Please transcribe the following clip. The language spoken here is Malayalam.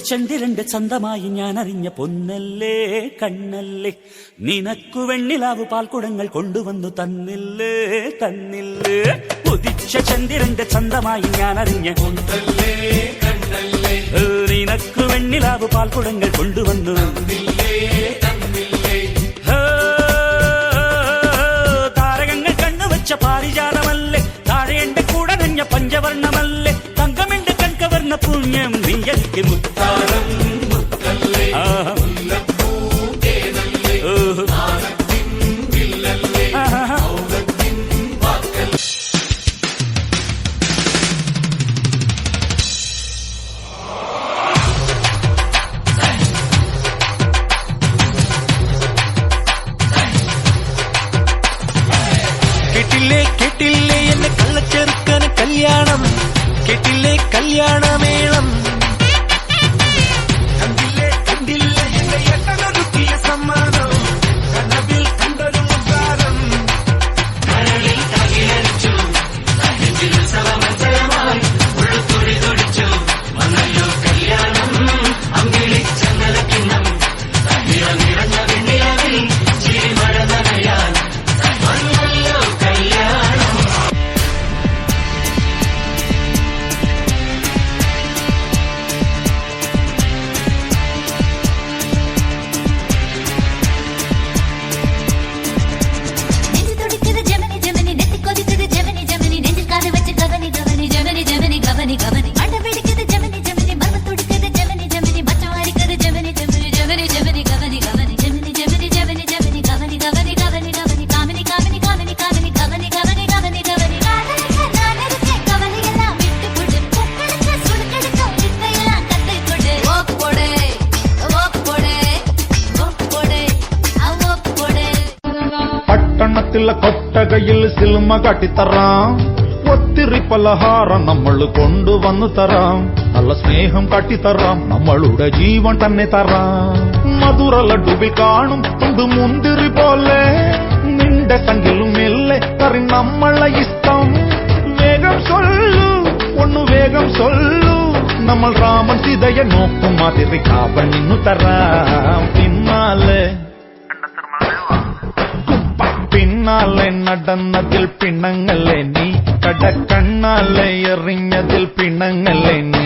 ചന്ദ്രന്റെ ചന്തമായി ഞാൻ അറിഞ്ഞ പൊന്നല്ലേ കണ്ണല്ലേ, നിനക്കു വെണ്ണിലാവ് പാൽക്കുടങ്ങൾ കൊണ്ടുവന്നു തന്നില്ലേ തന്നില്ലേ. ഉദിച്ച ചന്ദ്രന്റെ ചന്തമായി ഞാൻ അറിഞ്ഞ പൊന്നല്ലേ കണ്ണല്ലേ, നിനക്കു വെണ്ണിലാവ് പാൽക്കുടങ്ങൾ കൊണ്ടുവന്നു തന്നില്ലേ തന്നില്ലേ. താരകങ്ങൾ കണ്ണുവച്ച പാരിജാതമല്ലേ, താഴെ എന്റെ കൂടെ നഞ്ഞ പഞ്ചവർണ്ണമല്ലേ, തങ്കമെന്റെ കൺകവർണ്ണ പുണ്യം നീയൽക്ക് മുത്താരം മുത്തല്ലേ, കേട്ടില്ലേ കേട്ടില്ലേ എന്നെ കള്ളച്ചെറുക്കന് കല്യാണം, കേട്ടില്ലേ കല്യാണമേളം, കണ്ടില്ലേ കണ്ടില്ലേ എന്റെ ഏട്ടനൊരുക്കിയ സമ്മാനം, കനവിൽ കണ്ടൊരു മുത്താരം, കരളിൽ തകിലടിച്ചു ഉത്സവമഞ്ചയമായി ഉള്ളുത്തുടി തുടിച്ചു, വന്നല്ലോ കല്യാണം അങ്കിളിച്ചങ്ങലക്കിണ്ണം, നിറഞ്ഞ വെണ്ണിലവിൽ ചിരിമഴ നനയാൻ വന്നല്ലോ കല്യാണം. പട്ടണത്തിലെ കൊട്ടകയിൽ സിൽമ കാട്ടിത്തറാം, ഒത്തിരി പലഹാരം നമ്മൾ കൊണ്ടുവന്നു തരാം, നല്ല സ്നേഹം കാട്ടിത്തറാം, നമ്മളുടെ ജീവൻ തന്നെ തരാം. മധുര ലഡുവിൽ കാണും തുണ്ട് മുന്തിരി പോലെ, നിന്റെ സംഖിലും മെല്ലെ കറി നമ്മളെ ഇഷ്ടം. വേഗം സൊല്ലു ഒന്നു വേഗം സൊല്ലു, നമ്മൾ രാമൻ സീതയെ നോക്കും മാതിരി കാവൽ നിന്നു തരാം. പിന്നാലെ നടന്നതിൽ പിണങ്ങല്ലേ നീ, കടക്കണ്ണാലെ എറിഞ്ഞതിൽ പിണങ്ങല്ലേ നീ.